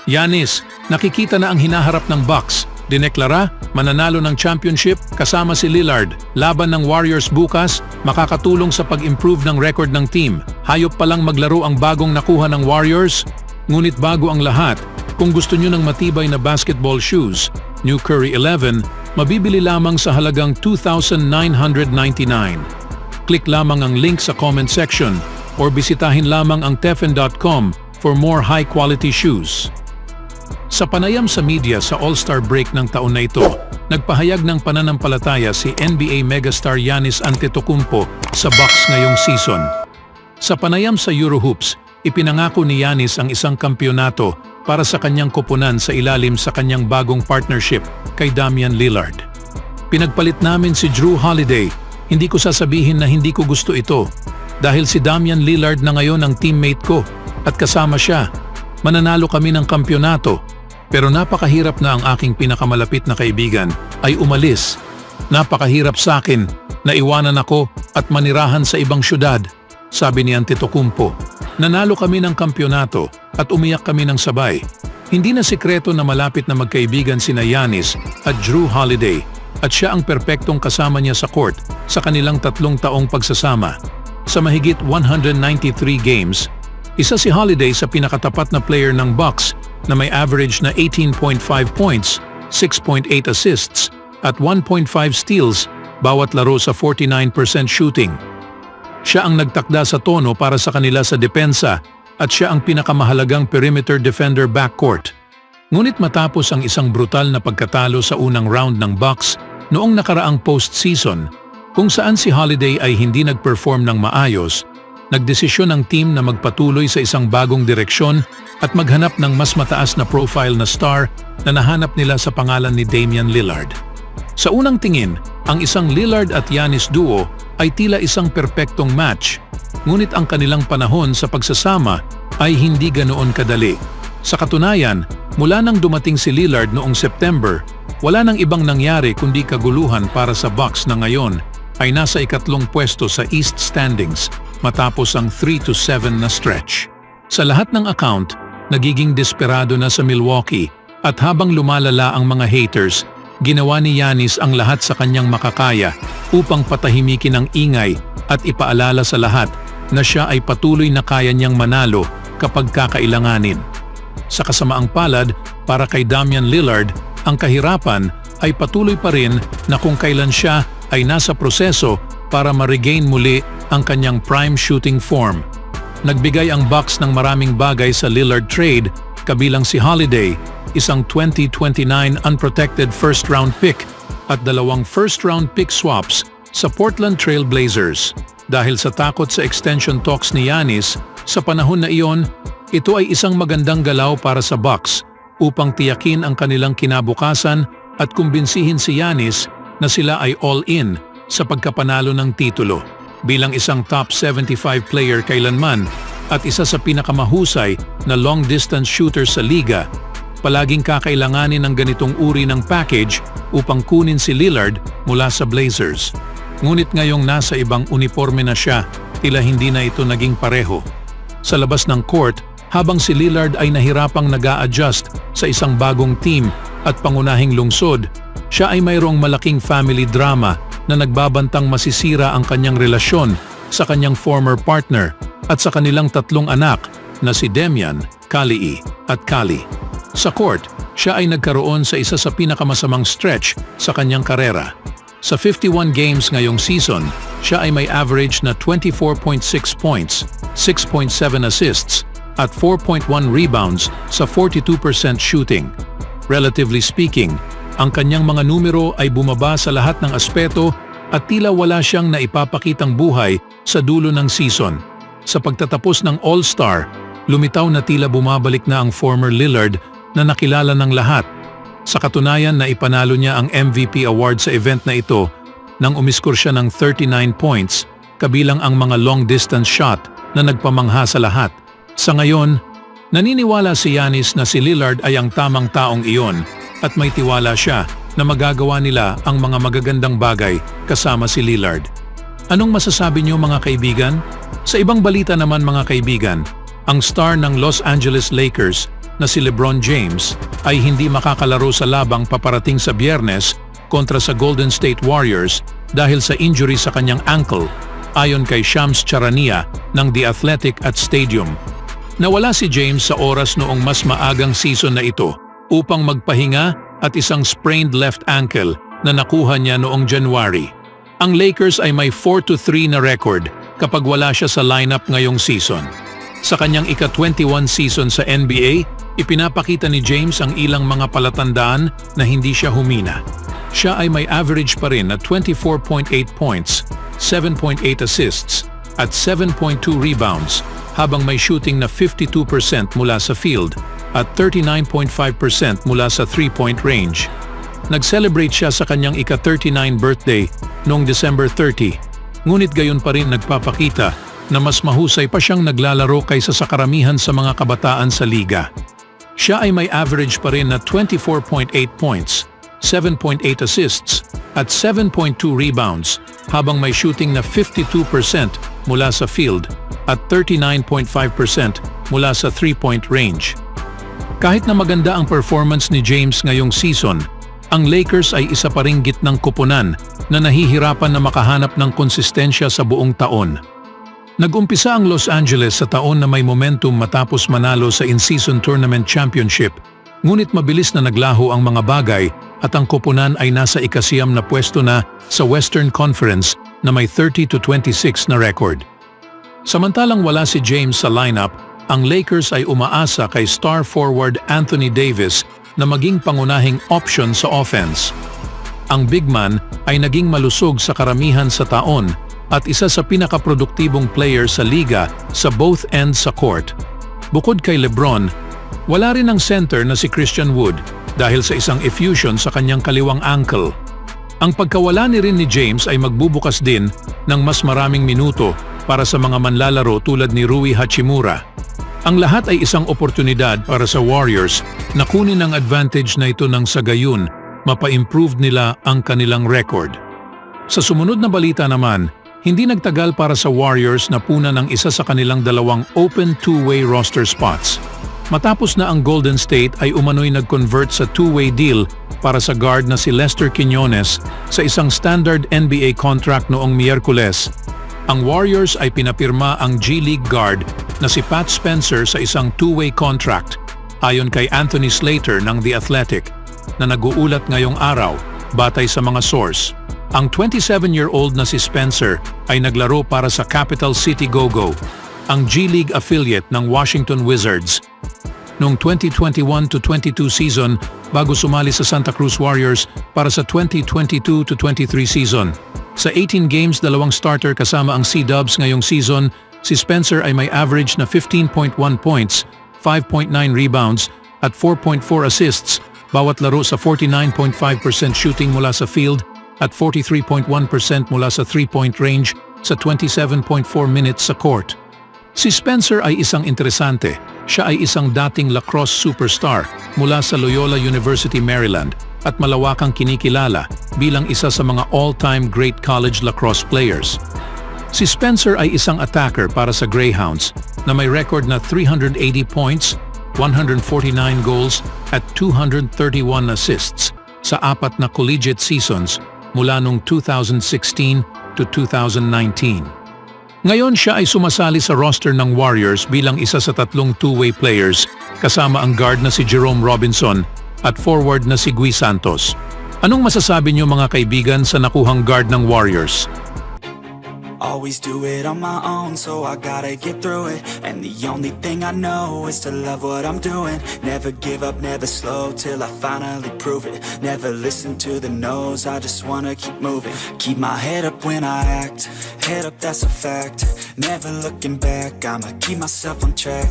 Giannis, nakikita na ang hinaharap ng Bucks. Dineklara, mananalo ng championship kasama si Lillard. Laban ng Warriors bukas, makakatulong sa pag-improve ng record ng team. Hayop palang maglaro ang bagong nakuha ng Warriors. Ngunit bago ang lahat, kung gusto nyo ng matibay na basketball shoes, New Curry 11, mabibili lamang sa halagang $2,999. Click lamang ang link sa comment section or bisitahin lamang ang teffen.com for more high-quality shoes. Sa panayam sa media sa All-Star break ng taon na ito, nagpahayag ng pananampalataya si NBA megastar Giannis Antetokounmpo sa Bucks ngayong season. Sa panayam sa Eurohoops, ipinangako ni Giannis ang isang kampyonato para sa kanyang koponan sa ilalim sa kanyang bagong partnership kay Damian Lillard. Pinagpalit namin si Jrue Holiday, hindi ko sasabihin na hindi ko gusto ito dahil si Damian Lillard na ngayon ang teammate ko at kasama siya. Mananalo kami ng kampyonato. Pero napakahirap na ang aking pinakamalapit na kaibigan ay umalis. Napakahirap sa akin na iwanan ako at manirahan sa ibang syudad, sabi ni Antetokounmpo. Nanalo kami ng kampyonato at umiyak kami ng sabay. Hindi na sikreto na malapit na magkaibigan sina Giannis at Jrue Holiday at siya ang perpektong kasama niya sa court sa kanilang 3 taong pagsasama. Sa mahigit 193 games, isa si Holiday sa pinakatapat na player ng Bucks na may average na 18.5 points, 6.8 assists at 1.5 steals bawat laro sa 49% shooting. Siya ang nagtakda sa tono para sa kanila sa depensa at siya ang pinakamahalagang perimeter defender backcourt. Ngunit matapos ang isang brutal na pagkatalo sa unang round ng Bucks noong nakaraang postseason, kung saan si Holiday ay hindi nag-perform ng maayos, nagdesisyon ang team na magpatuloy sa isang bagong direksyon at maghanap ng mas mataas na profile na star na nahanap nila sa pangalan ni Damian Lillard. Sa unang tingin, ang isang Lillard at Giannis duo ay tila isang perpektong match, ngunit ang kanilang panahon sa pagsasama ay hindi ganoon kadali. Sa katunayan, mula nang dumating si Lillard noong September, wala nang ibang nangyari kundi kaguluhan para sa Bucks na ngayon ay nasa ikatlong pwesto sa East standings matapos ang 3-7 na stretch. Sa lahat ng account, nagiging desperado na sa Milwaukee at habang lumalala ang mga haters, ginawa ni Giannis ang lahat sa kanyang makakaya upang patahimikin ang ingay at ipaalala sa lahat na siya ay patuloy na kaya niyang manalo kapag kakailanganin. Sa kasamaang palad, para kay Damian Lillard, ang kahirapan ay patuloy pa rin na kung kailan siya ay nasa proseso para ma-regain muli ang kanyang prime shooting form. Nagbigay ang Bucks ng maraming bagay sa Lillard trade, kabilang si Holiday, isang 2029 unprotected first-round pick at 2 first-round pick swaps sa Portland Trail Blazers. Dahil sa takot sa extension talks ni Giannis, sa panahon na iyon, ito ay isang magandang galaw para sa Bucks upang tiyakin ang kanilang kinabukasan at kumbinsihin si Giannis na sila ay all-in sa pagkapanalo ng titulo. Bilang isang top 75 player kailanman at isa sa pinakamahusay na long-distance shooter sa liga, palaging kakailanganin ng ganitong uri ng package upang kunin si Lillard mula sa Blazers. Ngunit ngayong nasa ibang uniforme na siya, tila hindi na ito naging pareho. Sa labas ng court, habang si Lillard ay nahirapang nag-a-adjust sa isang bagong team at pangunahing lungsod, siya ay mayroong malaking family drama na nagbabantang masisira ang kanyang relasyon sa kanyang former partner at sa kanilang 3 anak na si Damian, Kali at Kali. Sa court, siya ay nagkaroon sa isa sa pinakamasamang stretch sa kanyang karera. Sa 51 games ngayong season, siya ay may average na 24.6 points, 6.7 assists at 4.1 rebounds sa 42% shooting. Relatively speaking, ang kanyang mga numero ay bumaba sa lahat ng aspeto at tila wala siyang naipapakitang buhay sa dulo ng season. Sa pagtatapos ng All-Star, lumitaw na tila bumabalik na ang former Lillard na nakilala ng lahat. Sa katunayan na ipanalo niya ang MVP award sa event na ito nang umiskor siya ng 39 points, kabilang ang mga long-distance shot na nagpamangha sa lahat. Sa ngayon, naniniwala si Giannis na si Lillard ay ang tamang taong iyon at may tiwala siya na magagawa nila ang mga magagandang bagay kasama si Lillard. Anong masasabi niyo mga kaibigan? Sa ibang balita naman mga kaibigan, ang star ng Los Angeles Lakers na si LeBron James ay hindi makakalaro sa labang paparating sa Biyernes kontra sa Golden State Warriors dahil sa injury sa kanyang ankle, ayon kay Shams Charania ng The Athletic at Stadium. Nawala si James sa oras noong mas maagang season na ito upang magpahinga at isang sprained left ankle na nakuha niya noong January. Ang Lakers ay may 4-3 na record kapag wala siya sa lineup ngayong season. Sa kanyang ika-21 season sa NBA, ipinapakita ni James ang ilang mga palatandaan na hindi siya humina. Siya ay may average pa rin na 24.8 points, 7.8 assists at 7.2 rebounds habang may shooting na 52% mula sa field at 39.5% mula sa 3-point range. Nag-celebrate siya sa kanyang ika-39 birthday noong December 30, ngunit gayon pa rin nagpapakita na mas mahusay pa siyang naglalaro kaysa sa karamihan sa mga kabataan sa liga. Siya ay may average pa rin na 24.8 points, 7.8 assists at 7.2 rebounds habang may shooting na 52% mula sa field at 39.5% mula sa 3-point range. Kahit na maganda ang performance ni James ngayong season, ang Lakers ay isa pa ring gitnang kupunan na nahihirapan na makahanap ng konsistensya sa buong taon. Nag-umpisa ang Los Angeles sa taon na may momentum matapos manalo sa in-season tournament championship, ngunit mabilis na naglaho ang mga bagay at ang kupunan ay nasa ikasiyam na pwesto na sa Western Conference na may 30-26 na record. Samantalang wala si James sa lineup, ang Lakers ay umaasa kay star forward Anthony Davis na maging pangunahing option sa offense. Ang big man ay naging malusog sa karamihan sa taon at isa sa pinakaproduktibong player sa liga sa both ends sa court. Bukod kay LeBron, wala rin ang center na si Christian Wood dahil sa isang effusion sa kanyang kaliwang ankle. Ang pagkawala ni rin ni James ay magbubukas din ng mas maraming minuto para sa mga manlalaro tulad ni Rui Hachimura. Ang lahat ay isang oportunidad para sa Warriors na kunin ang advantage na ito nang sa gayon mapa-improve nila ang kanilang record. Sa sumunod na balita naman, hindi nagtagal para sa Warriors na punan ng isa sa kanilang dalawang open two-way roster spots. Matapos na ang Golden State ay umano'y nag-convert sa two-way deal para sa guard na si Lester Quiñones sa isang standard NBA contract noong Miyerkules. Ang Warriors ay pinapirma ang G League guard na si Pat Spencer sa isang two-way contract, ayon kay Anthony Slater ng The Athletic, na nag-uulat ngayong araw batay sa mga source. Ang 27-year-old na si Spencer ay naglaro para sa Capital City Go-Go, ang G League affiliate ng Washington Wizards. Noong 2021-22 season bago sumali sa Santa Cruz Warriors para sa 2022-23 season. Sa 18 games, 2 starter kasama ang C-Dubs ngayong season, si Spencer ay may average na 15.1 points, 5.9 rebounds at 4.4 assists, bawat laro sa 49.5% shooting mula sa field at 43.1% mula sa 3-point range sa 27.4 minutes sa court. Si Spencer ay isang interesante. Siya ay isang dating lacrosse superstar mula sa Loyola University, Maryland at malawakang kinikilala bilang isa sa mga all-time great college lacrosse players. Si Spencer ay isang attacker para sa Greyhounds na may record na 380 points, 149 goals at 231 assists sa 4 na collegiate seasons mula noong 2016 to 2019. Ngayon siya ay sumasali sa roster ng Warriors bilang isa sa 3 two-way players kasama ang guard na si Jerome Robinson at forward na si Gui Santos. Anong masasabi niyo mga kaibigan sa nakuhang guard ng Warriors? Always do it on my own, so I gotta get through it. And the only thing I know is to love what I'm doing. Never give up, never slow, till I finally prove it. Never listen to the no's, I just wanna keep moving. Keep my head up when I act, head up, that's a fact. Never looking back, I'ma keep myself on track.